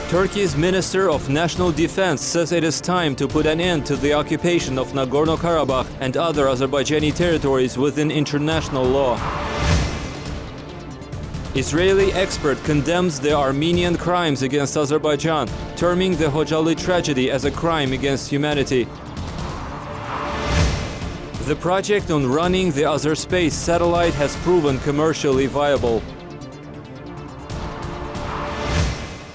Turkey's Minister of National Defense says it is time to put an end to the occupation of Nagorno-Karabakh and other Azerbaijani territories within international law. Israeli expert condemns the Armenian crimes against Azerbaijan, terming the Khojaly tragedy as a crime against humanity. The project on running the Azerspace satellite has proven commercially viable.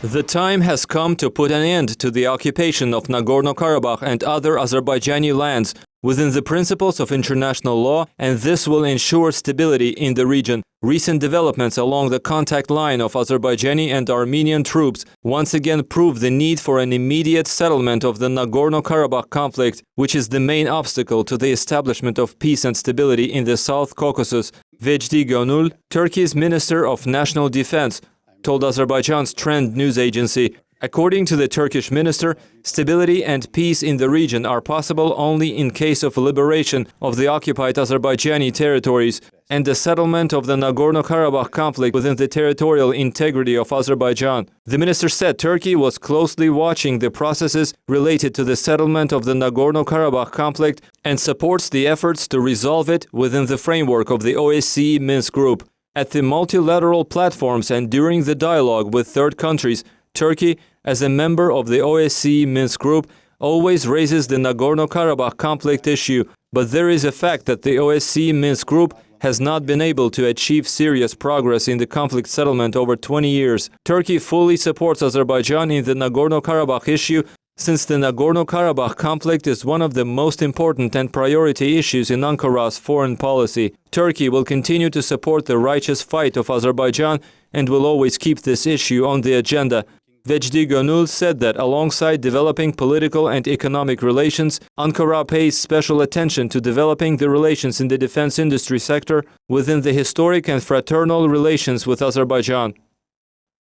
The time has come to put an end to the occupation of Nagorno-Karabakh and other Azerbaijani lands within the principles of international law, and this will ensure stability in the region. Recent developments along the contact line of Azerbaijani and Armenian troops once again prove the need for an immediate settlement of the Nagorno-Karabakh conflict, which is the main obstacle to the establishment of peace and stability in the South Caucasus. Vejdi Gönül, Turkey's Minister of National Defense, told Azerbaijan's Trend news agency. According to the Turkish minister, stability and peace in the region are possible only in case of liberation of the occupied Azerbaijani territories and the settlement of the Nagorno-Karabakh conflict within the territorial integrity of Azerbaijan. The minister said Turkey was closely watching the processes related to the settlement of the Nagorno-Karabakh conflict and supports the efforts to resolve it within the framework of the OSCE Minsk Group. At the multilateral platforms and during the dialogue with third countries, Turkey, as a member of the OSCE Minsk Group, always raises the Nagorno-Karabakh conflict issue, but there is a fact that the OSCE Minsk Group has not been able to achieve serious progress in the conflict settlement over 20 years. Turkey fully supports Azerbaijan in the Nagorno-Karabakh issue, since the Nagorno-Karabakh conflict is one of the most important and priority issues in Ankara's foreign policy. Turkey will continue to support the righteous fight of Azerbaijan and will always keep this issue on the agenda. Vejdi Gönül said that alongside developing political and economic relations, Ankara pays special attention to developing the relations in the defense industry sector within the historic and fraternal relations with Azerbaijan.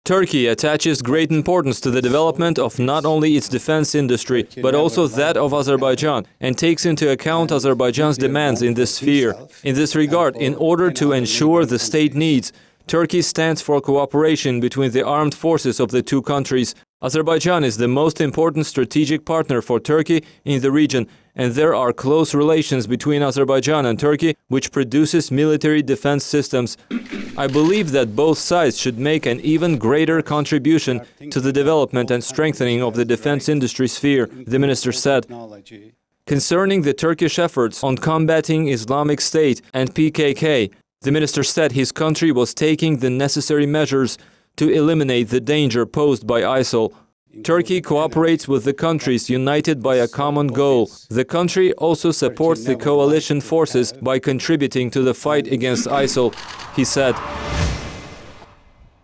Turkey attaches great importance to the development of not only its defense industry, but also that of Azerbaijan, and takes into account Azerbaijan's demands in this sphere. In this regard, in order to ensure the state needs, Turkey stands for cooperation between the armed forces of the two countries. Azerbaijan is the most important strategic partner for Turkey in the region, and there are close relations between Azerbaijan and Turkey, which produces military defense systems. I believe that both sides should make an even greater contribution to the development and strengthening of the defense industry sphere, the minister said. Concerning the Turkish efforts on combating Islamic State and PKK, the minister said his country was taking the necessary measures to eliminate the danger posed by ISIL. Turkey cooperates with the countries united by a common goal. The country also supports the coalition forces by contributing to the fight against ISIL, he said.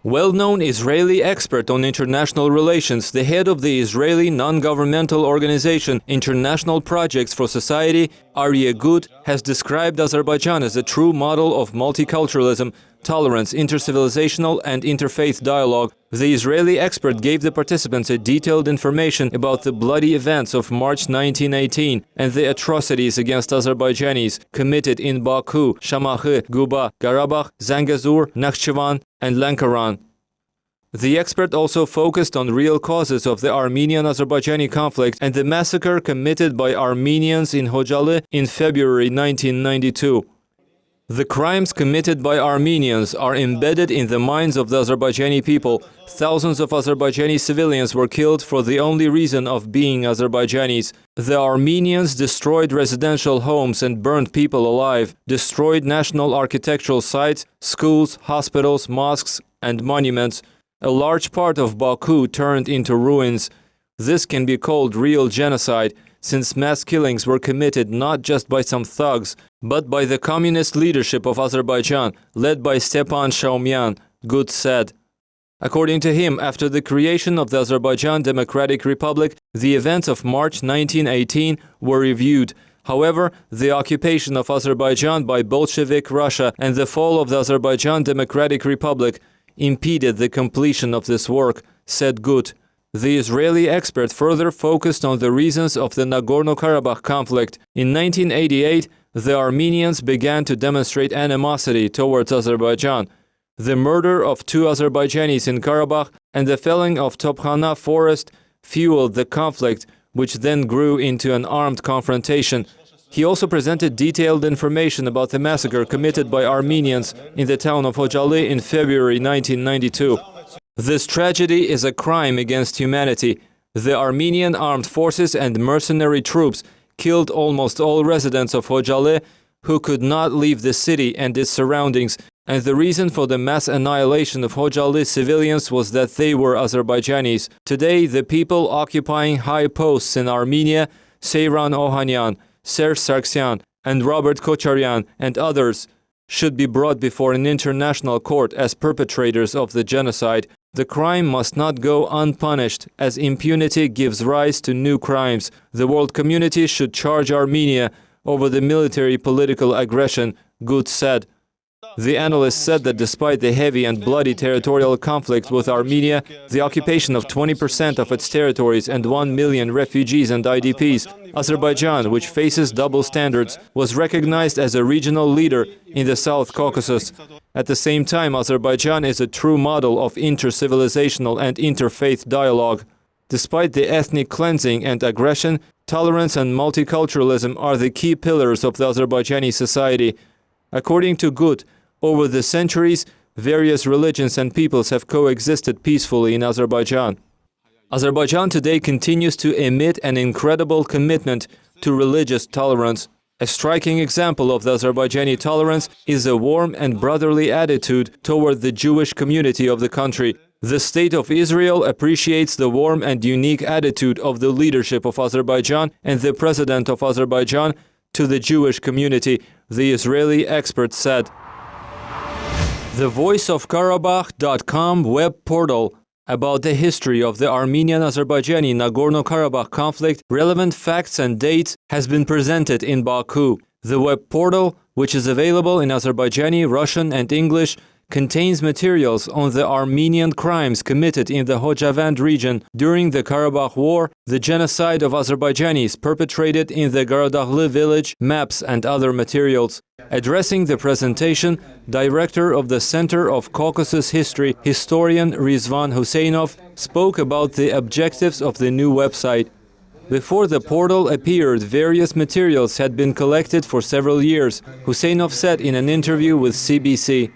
Well-known Israeli expert on international relations, the head of the Israeli non-governmental organization International Projects for Society, Aryeh Gut, has described Azerbaijan as a true model of multiculturalism, tolerance, intercivilizational and interfaith dialogue. The Israeli expert gave the participants a detailed information about the bloody events of March 1918 and the atrocities against Azerbaijanis committed in Baku, Shamakhı, Guba, Karabakh, Zangezur, Nakhchivan and Lankaran. The expert also focused on real causes of the Armenian-Azerbaijani conflict and the massacre committed by Armenians in Khojaly in February 1992. The crimes committed by Armenians are embedded in the minds of the Azerbaijani people. Thousands of Azerbaijani civilians were killed for the only reason of being Azerbaijanis. The Armenians destroyed residential homes and burned people alive, destroyed national architectural sites, schools, hospitals, mosques, and monuments. A large part of Baku turned into ruins. This can be called real genocide, since mass killings were committed not just by some thugs, but by the communist leadership of Azerbaijan, led by Stepan Shaumyan, Gut said. According to him, after the creation of the Azerbaijan Democratic Republic, the events of March 1918 were reviewed. However, the occupation of Azerbaijan by Bolshevik Russia and the fall of the Azerbaijan Democratic Republic impeded the completion of this work, said Gut. The Israeli expert further focused on the reasons of the Nagorno-Karabakh conflict. In 1988, the Armenians began to demonstrate animosity towards Azerbaijan. The murder of 2 Azerbaijanis in Karabakh and the felling of Tophana forest fueled the conflict, which then grew into an armed confrontation. He also presented detailed information about the massacre committed by Armenians in the town of Khojaly in February 1992. This tragedy is a crime against humanity. The Armenian armed forces and mercenary troops killed almost all residents of Khojaly who could not leave the city and its surroundings, and the reason for the mass annihilation of Khojaly civilians was that they were Azerbaijanis. Today, the people occupying high posts in Armenia, Seyran Ohanyan, Serge Sargsyan, and Robert Kocharyan, and others, should be brought before an international court as perpetrators of the genocide. The crime must not go unpunished, as impunity gives rise to new crimes. The world community should charge Armenia over the military-political aggression, Gut said. The analyst said that despite the heavy and bloody territorial conflict with Armenia, the occupation of 20% of its territories and 1 million refugees and IDPs, Azerbaijan, which faces double standards, was recognized as a regional leader in the South Caucasus. At the same time, Azerbaijan is a true model of inter-civilizational and interfaith dialogue. Despite the ethnic cleansing and aggression, tolerance and multiculturalism are the key pillars of the Azerbaijani society. According to Gut, over the centuries, various religions and peoples have coexisted peacefully in Azerbaijan. Azerbaijan today continues to emit an incredible commitment to religious tolerance. A striking example of the Azerbaijani tolerance is a warm and brotherly attitude toward the Jewish community of the country. The State of Israel appreciates the warm and unique attitude of the leadership of Azerbaijan and the President of Azerbaijan to the Jewish community, the Israeli expert said. The VoiceOfKarabakh.com web portal about the history of the Armenian-Azerbaijani Nagorno-Karabakh conflict, relevant facts and dates has been presented in Baku. The web portal, which is available in Azerbaijani, Russian and English, contains materials on the Armenian crimes committed in the Khojavand region during the Karabakh War, the genocide of Azerbaijanis perpetrated in the Garadaghly village, maps and other materials. Addressing the presentation, director of the Center of Caucasus History, historian Rizvan Husseinov, spoke about the objectives of the new website. Before the portal appeared, various materials had been collected for several years, Husseinov said in an interview with CBC.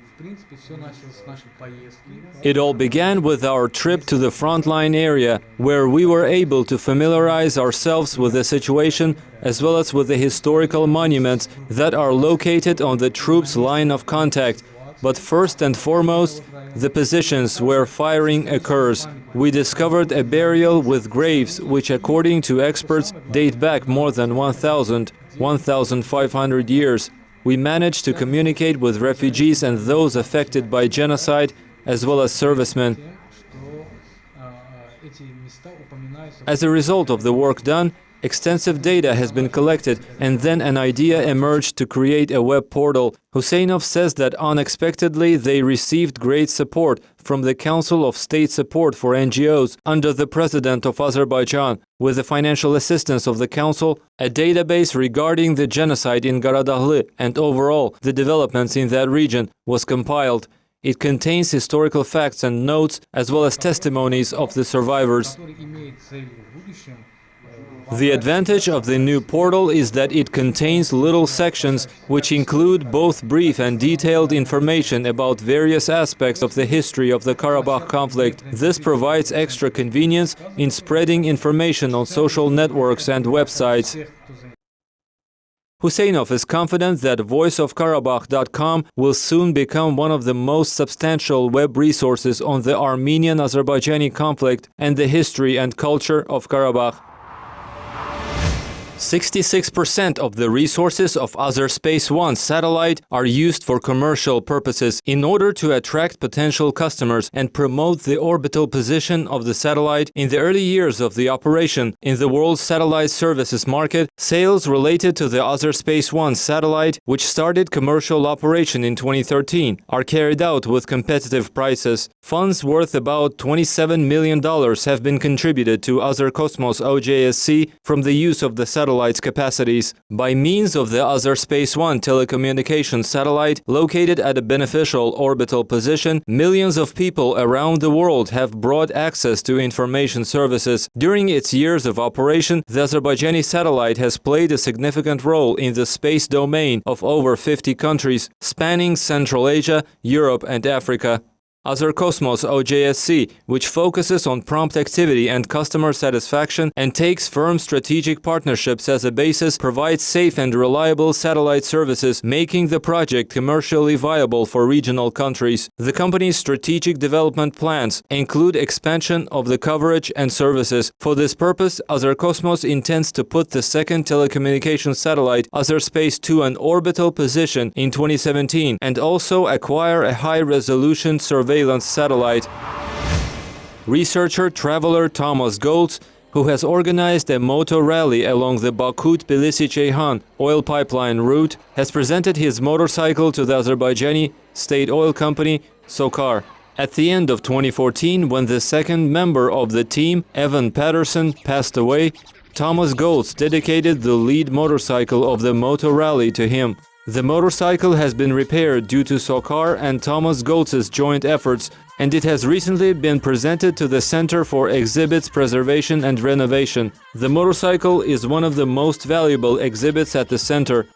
It all began with our trip to the frontline area, where we were able to familiarize ourselves with the situation as well as with the historical monuments that are located on the troops' line of contact. But first and foremost, the positions where firing occurs. We discovered a burial with graves which, according to experts, date back more than 1,500 years. We managed to communicate with refugees and those affected by genocide, as well as servicemen. As a result of the work done, extensive data has been collected, and then an idea emerged to create a web portal. Husseinov says that unexpectedly they received great support from the Council of State Support for NGOs under the President of Azerbaijan. With the financial assistance of the Council, a database regarding the genocide in Garadaghly and overall the developments in that region was compiled. It contains historical facts and notes as well as testimonies of the survivors. The advantage of the new portal is that it contains little sections which include both brief and detailed information about various aspects of the history of the Karabakh conflict. This provides extra convenience in spreading information on social networks and websites. Husseinov is confident that VoiceOfKarabakh.com will soon become one of the most substantial web resources on the Armenian-Azerbaijani conflict and the history and culture of Karabakh. 66% of the resources of Azerspace 1 satellite are used for commercial purposes in order to attract potential customers and promote the orbital position of the satellite. In the early years of the operation in the world satellite services market, sales related to the Azerspace 1 satellite, which started commercial operation in 2013, are carried out with competitive prices. Funds worth about $27 million have been contributed to Azercosmos OJSC from the use of the satellite satellite's capacities. By means of the Azerspace-1 telecommunications satellite located at a beneficial orbital position, millions of people around the world have broad access to information services. During its years of operation, the Azerbaijani satellite has played a significant role in the space domain of over 50 countries, spanning Central Asia, Europe and Africa. Azercosmos OJSC, which focuses on prompt activity and customer satisfaction and takes firm strategic partnerships as a basis, provides safe and reliable satellite services, making the project commercially viable for regional countries. The company's strategic development plans include expansion of the coverage and services. For this purpose, Azercosmos intends to put the second telecommunications satellite, Azerspace, to an orbital position in 2017 and also acquire a high-resolution surveillance satellite. Researcher traveler Thomas Goltz, who has organized a moto rally along the Baku-Tbilisi-Ceyhan oil pipeline route, has presented his motorcycle to the Azerbaijani state oil company SOCAR. At the end of 2014, when the second member of the team, Evan Patterson, passed away, Thomas Goltz dedicated the lead motorcycle of the moto rally to him. The motorcycle has been repaired due to SOCAR and Thomas Goltz's joint efforts, and it has recently been presented to the Center for Exhibits Preservation and Renovation. The motorcycle is one of the most valuable exhibits at the center.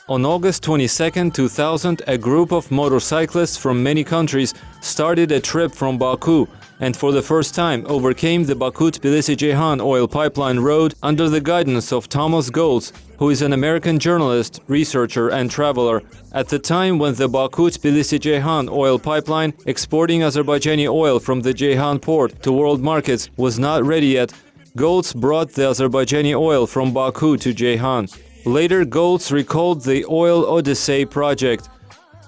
On August 22, 2000, a group of motorcyclists from many countries started a trip from Baku and for the first time overcame the Baku-Tbilisi-Ceyhan oil pipeline road under the guidance of Thomas Goltz, who is an American journalist, researcher and traveler. At the time when the Baku-Tbilisi-Ceyhan oil pipeline exporting Azerbaijani oil from the Ceyhan port to world markets was not ready yet, Goltz brought the Azerbaijani oil from Baku to Ceyhan. Later, Goltz recalled the Oil Odyssey project.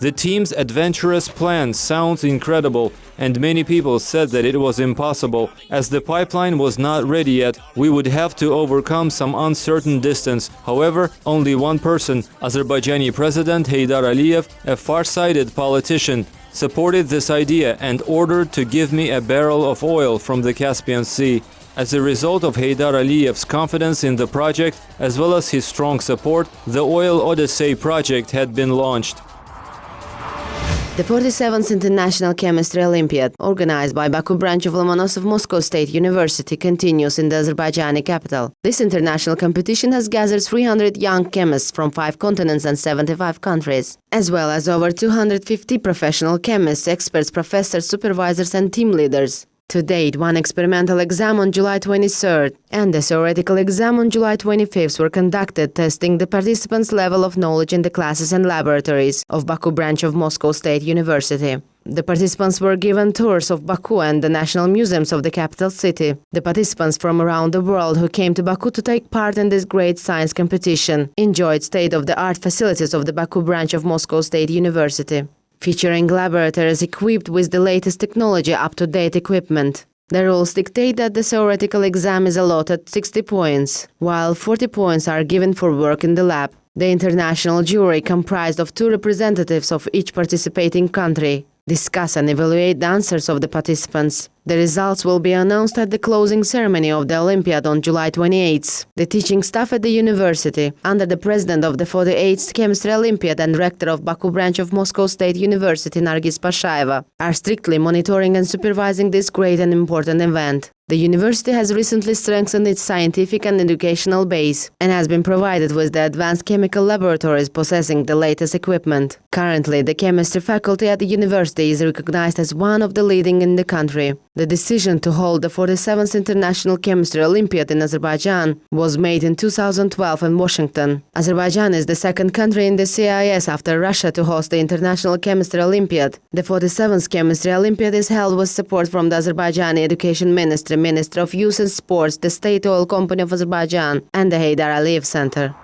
The team's adventurous plan sounds incredible, and many people said that it was impossible. As the pipeline was not ready yet, we would have to overcome some uncertain distance. However, only one person, Azerbaijani President Heydar Aliyev, a far-sighted politician, supported this idea and ordered to give me a barrel of oil from the Caspian Sea. As a result of Heydar Aliyev's confidence in the project, as well as his strong support, the Oil Odyssey project had been launched. The 47th International Chemistry Olympiad, organized by Baku branch of Lomonosov Moscow State University, continues in the Azerbaijani capital. This international competition has gathered 300 young chemists from 5 continents and 75 countries, as well as over 250 professional chemists, experts, professors, supervisors and team leaders. To date, one experimental exam on July 23rd and a theoretical exam on July 25th were conducted, testing the participants' level of knowledge in the classes and laboratories of Baku branch of Moscow State University. The participants were given tours of Baku and the national museums of the capital city. The participants from around the world who came to Baku to take part in this great science competition enjoyed state-of-the-art facilities of the Baku branch of Moscow State University, featuring laboratories equipped with the latest technology, up-to-date equipment. The rules dictate that the theoretical exam is allotted 60 points, while 40 points are given for work in the lab. The international jury, comprised of 2 representatives of each participating country, discuss and evaluate the answers of the participants. The results will be announced at the closing ceremony of the Olympiad on July 28th. The teaching staff at the university, under the president of the 48th Chemistry Olympiad and rector of Baku branch of Moscow State University, Nargis Pashaeva, are strictly monitoring and supervising this great and important event. The university has recently strengthened its scientific and educational base and has been provided with the advanced chemical laboratories possessing the latest equipment. Currently, the chemistry faculty at the university is recognized as one of the leading in the country. The decision to hold the 47th International Chemistry Olympiad in Azerbaijan was made in 2012 in Washington. Azerbaijan is the second country in the CIS after Russia to host the International Chemistry Olympiad. The 47th Chemistry Olympiad is held with support from the Azerbaijani Education Ministry, Ministry of Youth and Sports, the State Oil Company of Azerbaijan, and the Heydar Aliyev Center.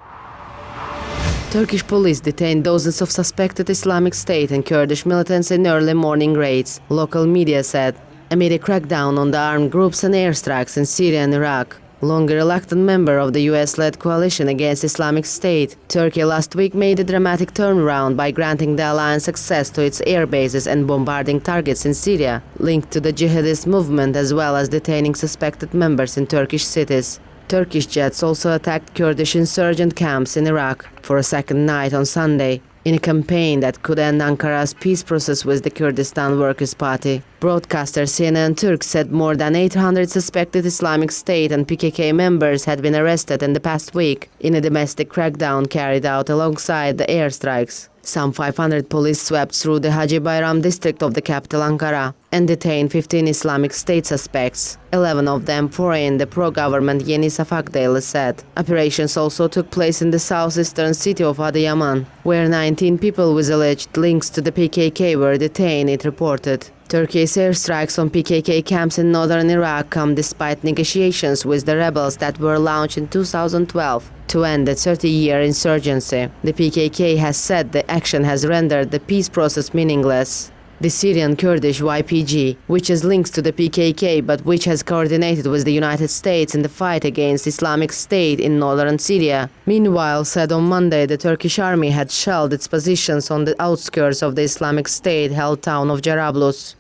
Turkish police detained dozens of suspected Islamic State and Kurdish militants in early morning raids, local media said, amid a crackdown on the armed groups and airstrikes in Syria and Iraq. Long a reluctant member of the US-led coalition against Islamic State, Turkey last week made a dramatic turnaround by granting the alliance access to its air bases and bombarding targets in Syria, linked to the jihadist movement, as well as detaining suspected members in Turkish cities. Turkish jets also attacked Kurdish insurgent camps in Iraq for a second night on Sunday, in a campaign that could end Ankara's peace process with the Kurdistan Workers' Party. Broadcaster CNN Turk said more than 800 suspected Islamic State and PKK members had been arrested in the past week in a domestic crackdown carried out alongside the airstrikes. Some 500 police swept through the Haji Bayram district of the capital Ankara and detained 15 Islamic State suspects, 11 of them foreign, the pro-government Yeni Safak daily said. Operations also took place in the southeastern city of Adıyaman, where 19 people with alleged links to the PKK were detained, it reported. Turkey's airstrikes on PKK camps in northern Iraq come despite negotiations with the rebels that were launched in 2012 to end the 30-year insurgency. The PKK has said the action has rendered the peace process meaningless. The Syrian Kurdish YPG, which has links to the PKK but which has coordinated with the United States in the fight against Islamic State in northern Syria, meanwhile said on Monday the Turkish army had shelled its positions on the outskirts of the Islamic State-held town of Jarablus.